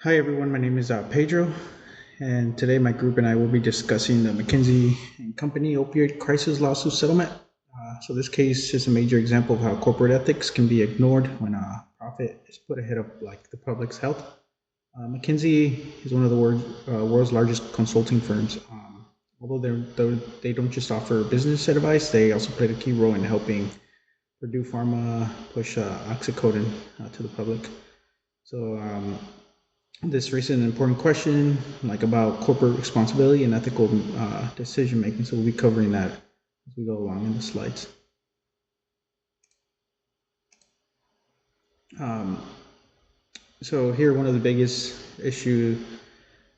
Hi everyone, my name is Pedro, and today my group and I will be discussing the McKinsey and Company opioid crisis lawsuit settlement. So this case is a major example of how corporate ethics can be ignored when profit is put ahead of the public's health. McKinsey is one of the world's largest consulting firms. Although they don't just offer business advice, they also played a key role in helping Purdue Pharma push oxycodone to the public. So this raises an important question, like about corporate responsibility and ethical decision making. So we'll be covering that as we go along in the slides. Um, so here, one of the biggest issue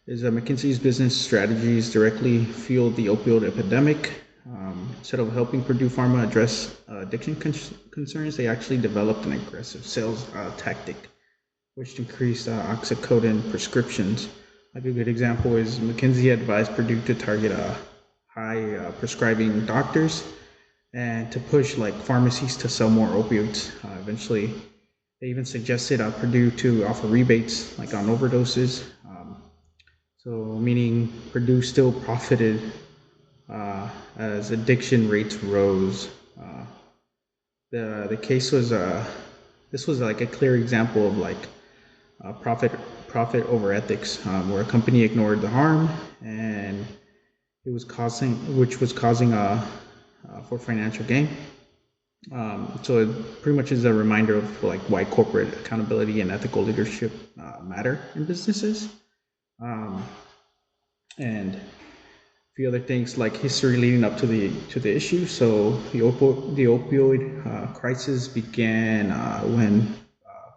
is that McKinsey's business strategies directly fueled the opioid epidemic. Instead of helping Purdue Pharma address addiction concerns, they actually developed an aggressive sales tactic which increased oxycodone prescriptions. Like a good example is McKinsey advised Purdue to target high prescribing doctors and to push like pharmacies to sell more opioids. Eventually, they even suggested Purdue to offer rebates like on overdoses. So meaning Purdue still profited as addiction rates rose. The case was this was like a clear example of like profit over ethics, where a company ignored the harm and which was causing for financial gain. So it pretty much is a reminder of like why corporate accountability and ethical leadership matter in businesses. And a few other things like history leading up to the issue. So the opioid crisis began when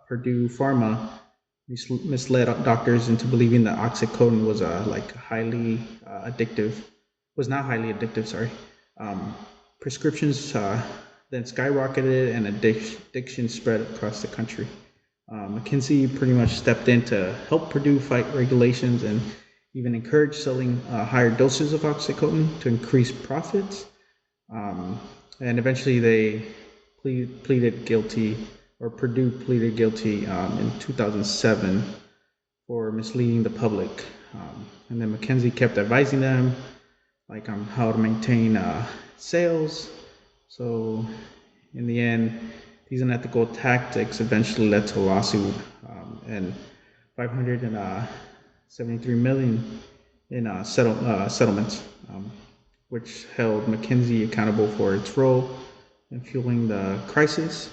Purdue Pharma misled doctors into believing that oxycodone was like highly addictive, was not highly addictive. Sorry, prescriptions then skyrocketed and addiction spread across the country. McKinsey pretty much stepped in to help Purdue fight regulations and even encourage selling higher doses of oxycodone to increase profits. And eventually they pleaded guilty, or Purdue pleaded guilty in 2007 for misleading the public. And then McKinsey kept advising them like on how to maintain sales. So in the end, these unethical tactics eventually led to a lawsuit and 573 million in settlements, which held McKinsey accountable for its role in fueling the crisis.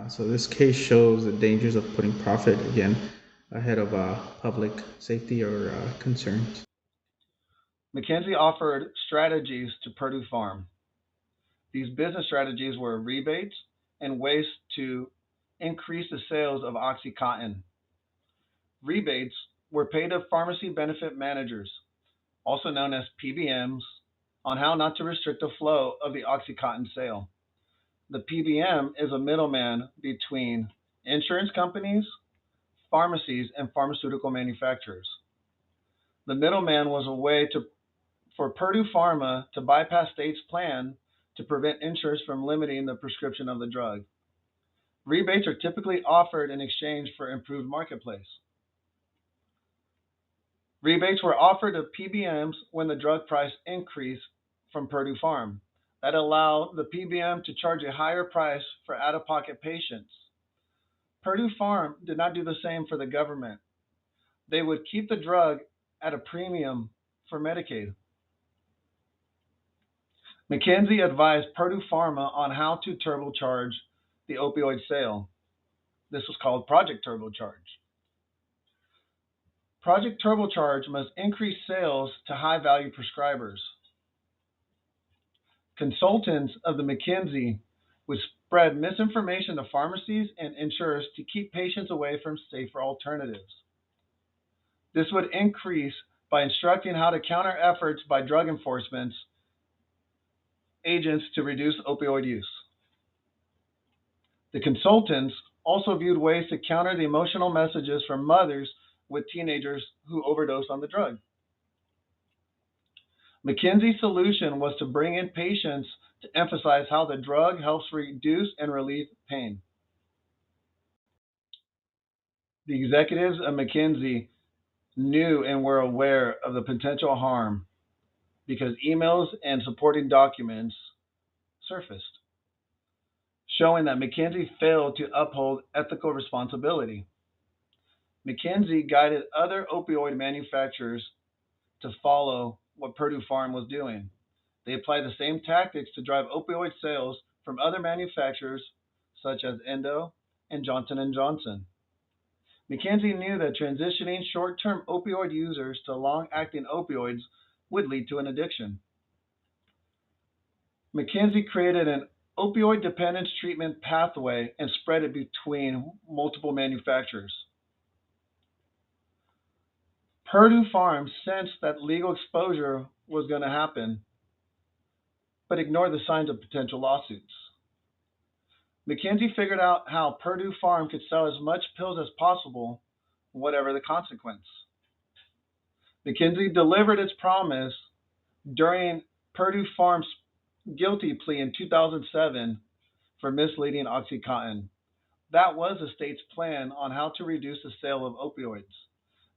So this case shows the dangers of putting profit again ahead of public safety or concerns. McKinsey offered strategies to Purdue Farm. These business strategies were rebates and ways to increase the sales of OxyContin. Rebates were paid to pharmacy benefit managers, also known as PBMs, on how not to restrict the flow of the OxyContin sale. The PBM is a middleman between insurance companies, pharmacies, and pharmaceutical manufacturers. The middleman was a way for Purdue Pharma to bypass states' plan to prevent insurers from limiting the prescription of the drug. Rebates are typically offered in exchange for improved marketplace. Rebates were offered to PBMs when the drug price increased from Purdue Farm. That allowed the PBM to charge a higher price for out-of-pocket patients. Purdue Farm did not do the same for the government. They would keep the drug at a premium for Medicaid. McKinsey advised Purdue Pharma on how to turbocharge the opioid sale. This was called Project Turbocharge. Project Turbocharge must increase sales to high value prescribers. Consultants of the McKinsey would spread misinformation to pharmacies and insurers to keep patients away from safer alternatives. This would increase by instructing how to counter efforts by drug enforcement agents to reduce opioid use. The consultants also viewed ways to counter the emotional messages from mothers with teenagers who overdose on the drug. McKinsey's solution was to bring in patients to emphasize how the drug helps reduce and relieve pain. The executives of McKinsey knew and were aware of the potential harm because emails and supporting documents surfaced, showing that McKinsey failed to uphold ethical responsibility. McKinsey guided other opioid manufacturers to follow what Purdue Farm was doing. They applied the same tactics to drive opioid sales from other manufacturers such as Endo and Johnson and Johnson. McKinsey knew that transitioning short-term opioid users to long-acting opioids would lead to an addiction. McKinsey created an opioid dependence treatment pathway and spread it between multiple manufacturers. Purdue Farms sensed that legal exposure was going to happen, but ignored the signs of potential lawsuits. McKinsey figured out how Purdue Farm could sell as much pills as possible, whatever the consequence. McKinsey delivered its promise during Purdue Farm's guilty plea in 2007 for misleading OxyContin. That was the state's plan on how to reduce the sale of opioids.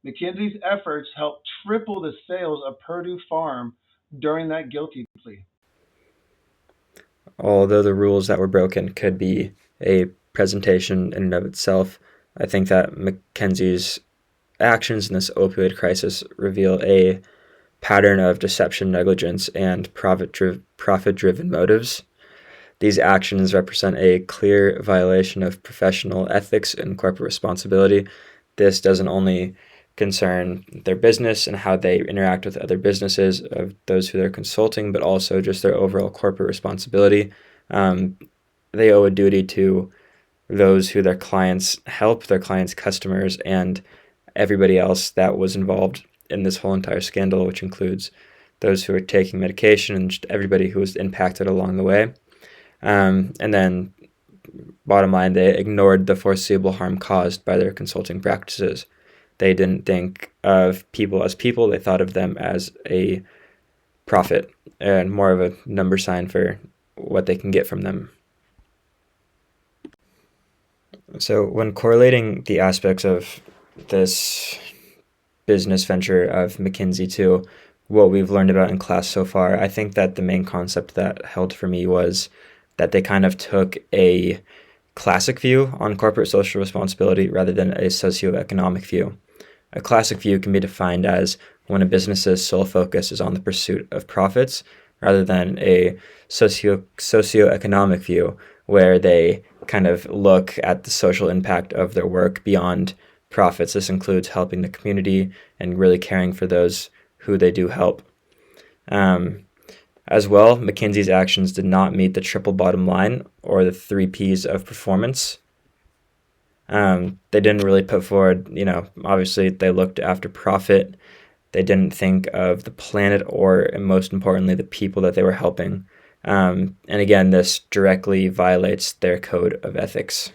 McKinsey's efforts helped triple the sales of Purdue Farm during that guilty plea. Although the rules that were broken could be a presentation in and of itself, I think that Mackenzie's actions in this opioid crisis reveal a pattern of deception, negligence, and profit-driven motives. These actions represent a clear violation of professional ethics and corporate responsibility. This doesn't only concern their business and how they interact with other businesses of those who they're consulting, but also just their overall corporate responsibility. Um, they owe a duty to those who their clients help, their clients' customers, and everybody else that was involved in this whole entire scandal, which includes those who are taking medication and just everybody who was impacted along the way. And then, bottom line, they ignored the foreseeable harm caused by their consulting practices. They didn't think of people as people. They thought of them as a profit and more of a number sign for what they can get from them. So when correlating the aspects of this business venture of McKinsey to what we've learned about in class so far, I think that the main concept that held for me was that they kind of took a classic view on corporate social responsibility rather than a socioeconomic view. A classic view can be defined as when a business's sole focus is on the pursuit of profits rather than a socioeconomic view where they kind of look at the social impact of their work beyond profits. This includes helping the community and really caring for those who they do help. As well, McKinsey's actions did not meet the triple bottom line or the 3 Ps of performance. They didn't really put forward, obviously they looked after profit. They didn't think of the planet or, and most importantly, the people that they were helping. And again, this directly violates their code of ethics.